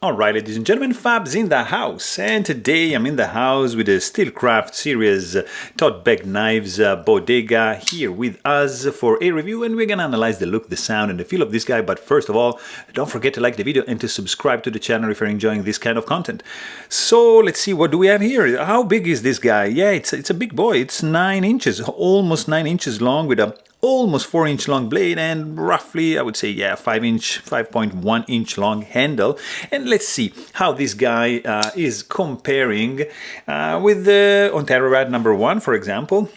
Alright, ladies and gentlemen, Fab's in the house, and today I'm in the house with the Steelcraft series Begg knives Bodega here with us for a review, and we're gonna analyze the look, the sound, and the feel of this guy. But first of all, don't forget to like the video and to subscribe to the channel if you're enjoying this kind of content. So let's see, what do we have here? How big is this guy? Yeah, it's a big boy. It's 9 inches, almost 9 inches long, with a almost 4-inch long blade and roughly, I would say, yeah, 5.1 inch long handle. And let's see how this guy is comparing with the Ontario Rat number 1, for example.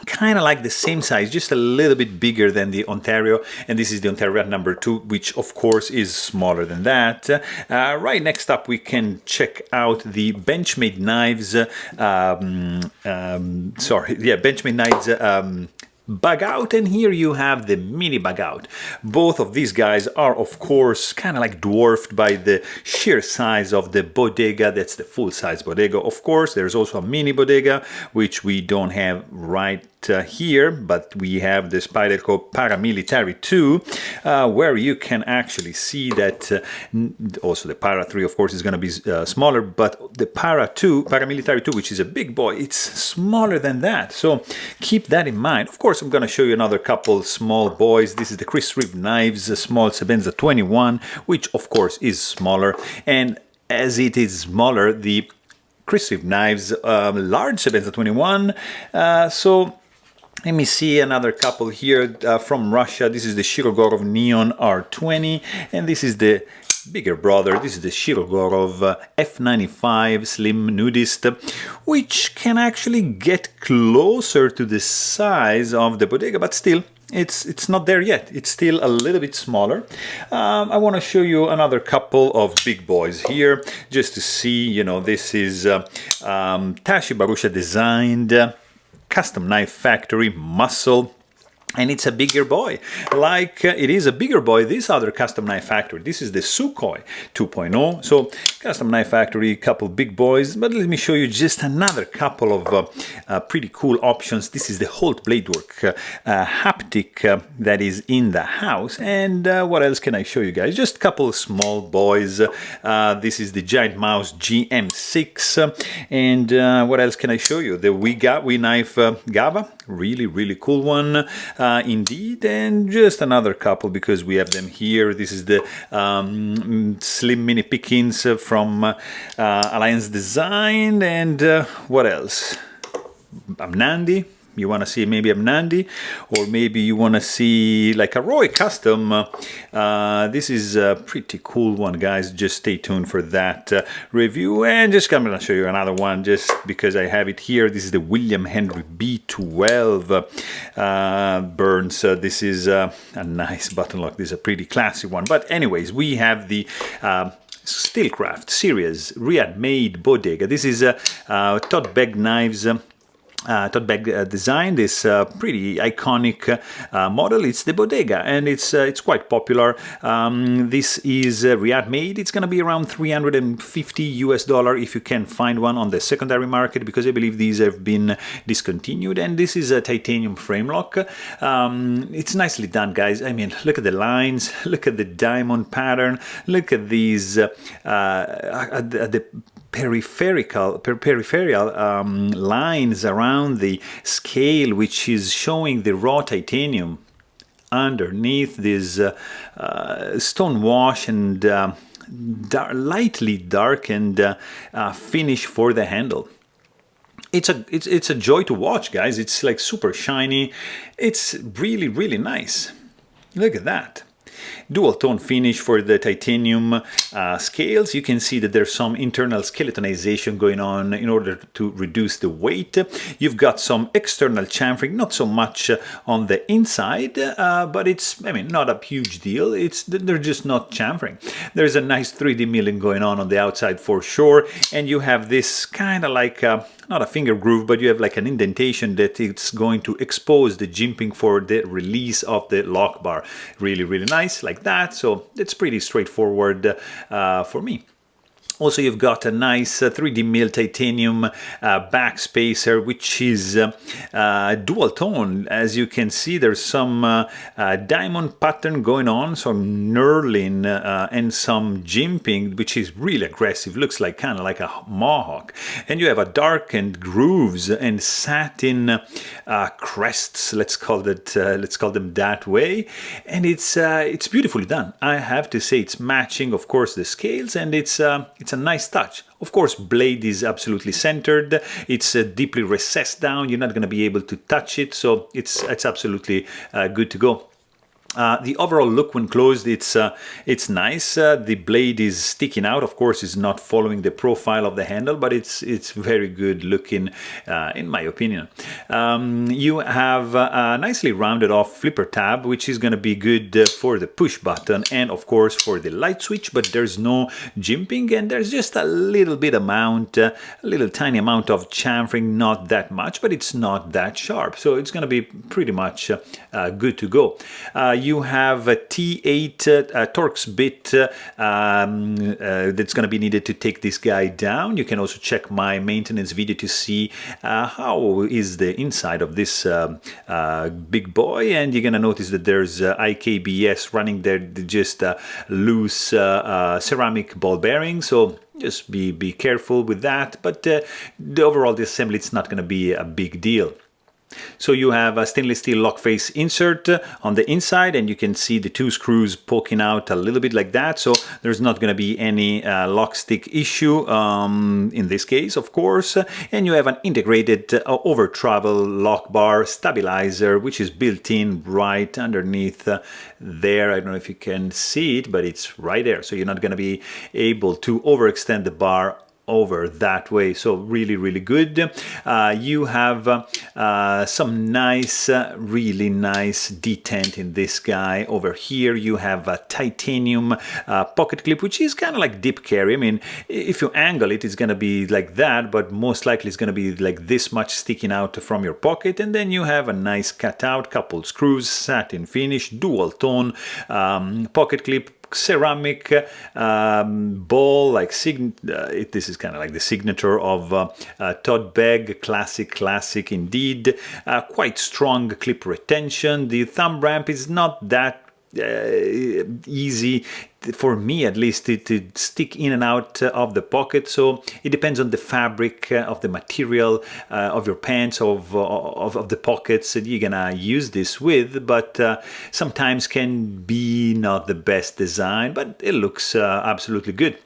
Kind of like the same size, just a little bit bigger than the Ontario, and this is the Ontario Rat number 2, which of course is smaller than that. Right next up, we can check out the Benchmade knives. Benchmade knives. Bug out, and here you have the mini bug out. Both of these guys are of course kind of like dwarfed by the sheer size of the Bodega. That's the full size Bodega. Of course there's also a mini Bodega which we don't have right here, but we have the Spyderco Paramilitary 2 where you can actually see that also the Para 3 of course is going to be smaller, but the Paramilitary 2, which is a big boy, it's smaller than that, so keep that in mind. Of course I'm going to show you another couple small boys. This is the Chris Reeve Knives small Sebenza 21, which of course is smaller, and as it is smaller, the Chris Reeve Knives large Sebenza 21, so let me see another couple here from Russia. This is the Shirogorov Neon R20, and this is the bigger brother. This is the Shirogorov F95 Slim Nudist, which can actually get closer to the size of the Bodega, but still, it's not there yet. It's still a little bit smaller. I want to show you another couple of big boys here, just to see, you know, this is Tashi Barusha designed custom knife factory muscle, and it's a bigger boy, like it is a bigger boy this other custom knife factory. This is the Sukhoi 2.0, so custom knife factory, couple big boys. But let me show you just another couple of pretty cool options. This is the Holt Bladework haptic that is in the house. And what else can I show you guys? Just a couple of small boys. This is the Giant Mouse GM6, and what else can I show you? The We Knife Gava, really cool one. Indeed, and just another couple because we have them here. This is the Slim Mini Pickins from Alliance Design, and what else? Amnandi. You want to see maybe Amnandi, or maybe you want to see like a Roy Custom. This is a pretty cool one, guys. Just stay tuned for that review. And just I'm going to show you another one just because I have it here. This is the William Henry B12 Burns. This is a nice button lock. This is a pretty classy one. But anyways, we have the Steelcraft series Riyadh-made Bodega. This is Begg knives. Begg design, this pretty iconic model. It's the Bodega, and it's quite popular. This is Riyadh made. It's gonna be around $350 if you can find one on the secondary market, because I believe these have been discontinued. And this is a titanium frame lock. It's nicely done, guys. I mean, look at the lines, look at the diamond pattern, look at these the peripheral lines around the scale, which is showing the raw titanium underneath this stone wash and lightly darkened finish for the handle. It's a joy to watch, guys. It's like super shiny. It's really nice. Look at that. Dual tone finish for the titanium scales. You can see that there's some internal skeletonization going on in order to reduce the weight. You've got some external chamfering, not so much on the inside, but it's, I mean, not a huge deal. They're just not chamfering. There's a nice 3D milling going on the outside for sure, and you have this kind of like not a finger groove, but you have like an indentation that it's going to expose the jimping for the release of the lock bar. Really nice like that. So it's pretty straightforward for me. Also, you've got a nice 3D mill titanium backspacer, which is dual tone. As you can see, there's some diamond pattern going on, some knurling and some jimping, which is really aggressive. Looks like kind of like a mohawk. And you have a darkened grooves and satin crests. Let's call them that way. And it's beautifully done. I have to say, it's matching, of course, the scales, and it's a nice touch. Of course, blade is absolutely centered. It's deeply recessed down. You're not going to be able to touch it, so it's absolutely good to go. The overall look when closed, it's nice. The blade is sticking out. Of course, it's not following the profile of the handle, but it's very good looking, in my opinion. You have a nicely rounded off flipper tab, which is going to be good for the push button and, of course, for the light switch, but there's no jimping, and there's just a little bit amount, a little tiny amount of chamfering, not that much, but it's not that sharp. So it's going to be pretty much good to go. You have a T8 Torx bit that's going to be needed to take this guy down. You can also check my maintenance video to see how is the inside of this big boy, and you're going to notice that there's IKBS running there, just loose ceramic ball bearing. So just be careful with that, but the overall assembly, it's not going to be a big deal. So you have a stainless steel lock face insert on the inside, and you can see the two screws poking out a little bit like that. So there's not going to be any lock stick issue in this case, of course. And you have an integrated over travel lock bar stabilizer, which is built in right underneath there. I don't know if you can see it, but it's right there. So you're not going to be able to overextend the bar over that way. So really good. You have some nice, really nice detent in this guy. Over here you have a titanium pocket clip, which is kind of like dip carry. I mean, if you angle it, it's going to be like that, but most likely it's going to be like this much sticking out from your pocket. And then you have a nice cutout, couple screws, satin finish, dual tone pocket clip, ceramic ball, like this is kind of like the signature of Todd Begg, classic indeed. Quite strong clip retention. The thumb ramp is not that easy, for me at least, to stick in and out of the pocket. So it depends on the fabric of the material of your pants, of the pockets that you're gonna use this with, but sometimes can be not the best design, but it looks absolutely good.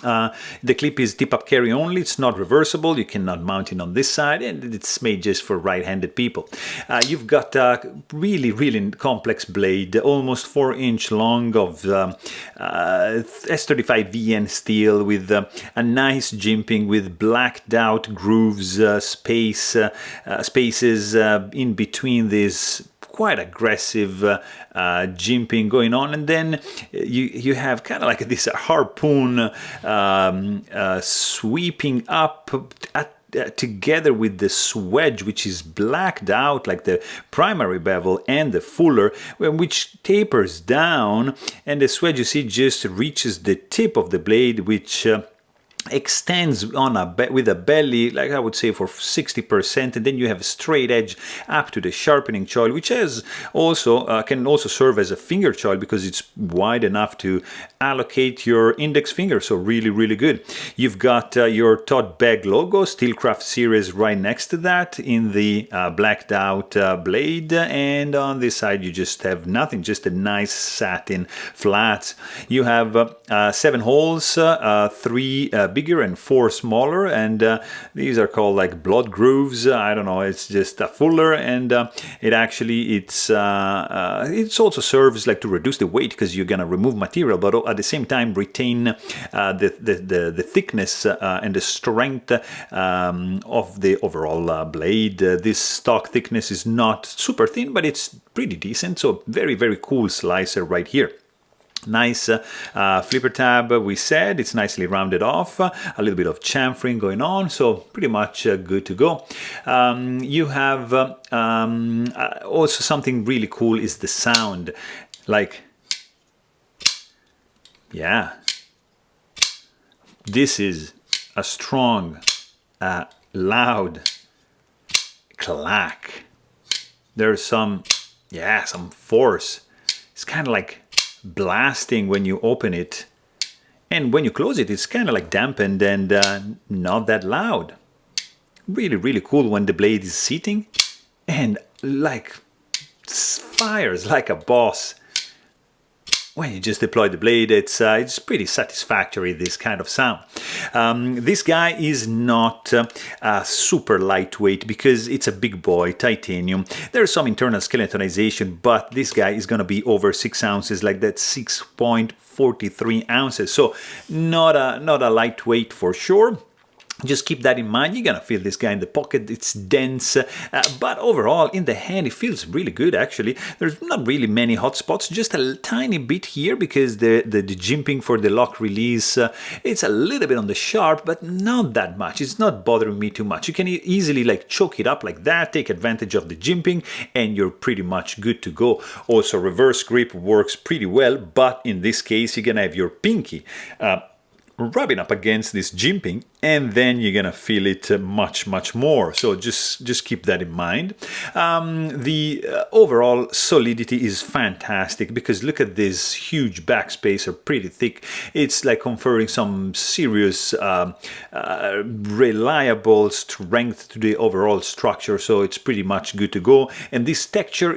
The clip is tip-up carry only. It's not reversible. You cannot mount it on this side, and it's made just for right-handed people. You've got a really complex blade, almost 4-inch long, of S35 VN steel with a nice jimping with blacked out grooves, spaces in between these quite aggressive jimping going on, and then you have kind of like this harpoon sweeping up together with the swedge, which is blacked out like the primary bevel and the fuller, which tapers down, and the swedge, you see, just reaches the tip of the blade, which extends on with a belly, like I would say, for 60%, and then you have a straight edge up to the sharpening choil, which has also can also serve as a finger choil because it's wide enough to allocate your index finger. So really good. You've got your Todd Begg logo, Steelcraft series, right next to that in the blacked out blade, and on this side you just have nothing, just a nice satin flats. You have 7 holes, 3 bigger and 4 smaller, and these are called like blood grooves. I don't know, it's just a fuller, and it also serves like to reduce the weight because you're gonna remove material, but at the same time retain the thickness and the strength of the overall blade. This stock thickness is not super thin, but it's pretty decent. So very cool slicer right here. Nice flipper tab, we said, it's nicely rounded off, a little bit of chamfering going on, so pretty much good to go. You have also something really cool is the sound, like, yeah, this is a strong, loud clack. There's some force. It's kind of like blasting when you open it. And when you close it, it's kind of like dampened and not that loud. Really, really cool when the blade is sitting and like fires like a boss. When you just deploy the blade, it's pretty satisfactory, this kind of sound. This guy is not super lightweight because it's a big boy, titanium. There's some internal skeletonization, but this guy is going to be over 6 ounces, like that, 6.43 ounces. So not a lightweight for sure. Just keep that in mind. You're gonna feel this guy in the pocket. It's dense, but overall in the hand it feels really good. Actually, there's not really many hot spots, just a tiny bit here because the jimping for the lock release, it's a little bit on the sharp, but not that much. It's not bothering me too much. You can easily like choke it up like that, take advantage of the jimping, and you're pretty much good to go. Also, reverse grip works pretty well, but in this case you're gonna have your pinky rubbing up against this jimping, and then you're gonna feel it much more. So just keep that in mind. The overall solidity is fantastic because look at this huge backspacer, pretty thick. It's like conferring some serious reliable strength to the overall structure, so it's pretty much good to go. And this texture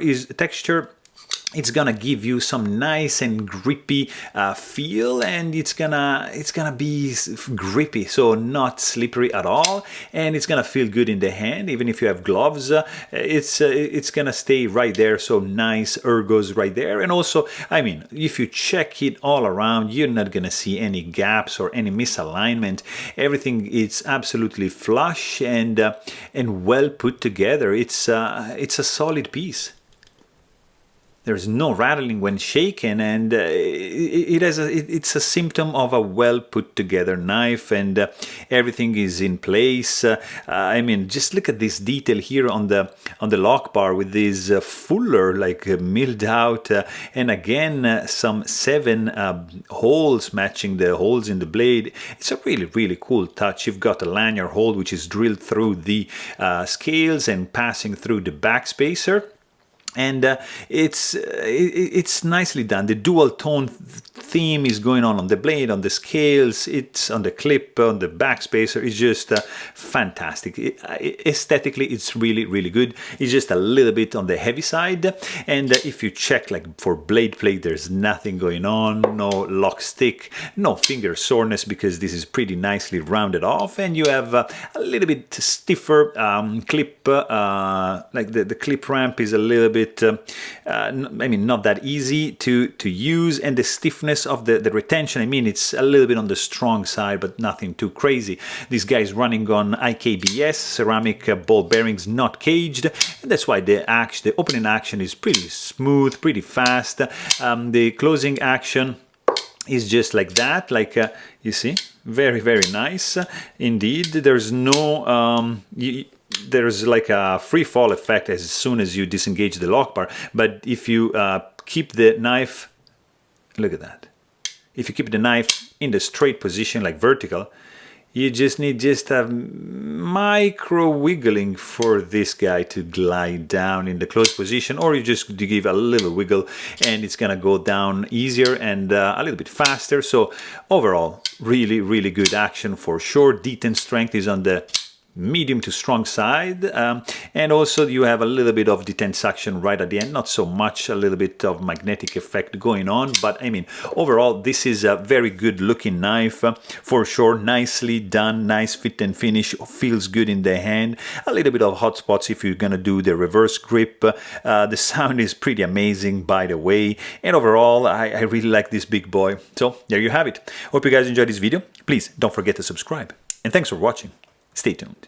it's gonna give you some nice and grippy feel, and it's gonna be grippy, so not slippery at all, and it's gonna feel good in the hand. Even if you have gloves, it's gonna stay right there, so nice ergos right there. And also, I mean, if you check it all around, you're not gonna see any gaps or any misalignment. Everything is absolutely flush and well put together. It's a solid piece. There's no rattling when shaken, and it's a symptom of a well put together knife, and everything is in place. I mean, just look at this detail here on the lock bar with this fuller, like milled out, and again some 7 holes matching the holes in the blade. It's a really cool touch. You've got a lanyard hole which is drilled through the scales and passing through the backspacer. And it's nicely done. The dual tone theme is going on the blade, on the scales, it's on the clip, on the backspacer. It's just fantastic. Aesthetically, it's really good. It's just a little bit on the heavy side. And if you check like for blade play, there's nothing going on. No lock stick, no finger soreness because this is pretty nicely rounded off. And you have a little bit stiffer clip, like the clip ramp is a little bit I mean, not that easy to use, and the stiffness of the retention, I mean, it's a little bit on the strong side, but nothing too crazy. This guy is running on IKBS, ceramic ball bearings, not caged, and that's why the opening action is pretty smooth, pretty fast. The closing action is just like that, like you see, very nice indeed. There's no there's like a free fall effect as soon as you disengage the lock bar, but if you keep the knife, look at that, if you keep the knife in the straight position, like vertical, you just need a micro wiggling for this guy to glide down in the closed position, or you just give a little wiggle and it's gonna go down easier and a little bit faster. So overall, really good action for sure. Detent strength is on the medium to strong side, and also you have a little bit of detent suction right at the end, not so much, a little bit of magnetic effect going on, but I mean, overall this is a very good looking knife for sure. Nicely done, nice fit and finish, feels good in the hand. A little bit of hot spots if you're gonna do the reverse grip. The sound is pretty amazing, by the way, and overall I really like this big boy. So there you have it. Hope you guys enjoyed this video. Please don't forget to subscribe, and thanks for watching. Stay tuned.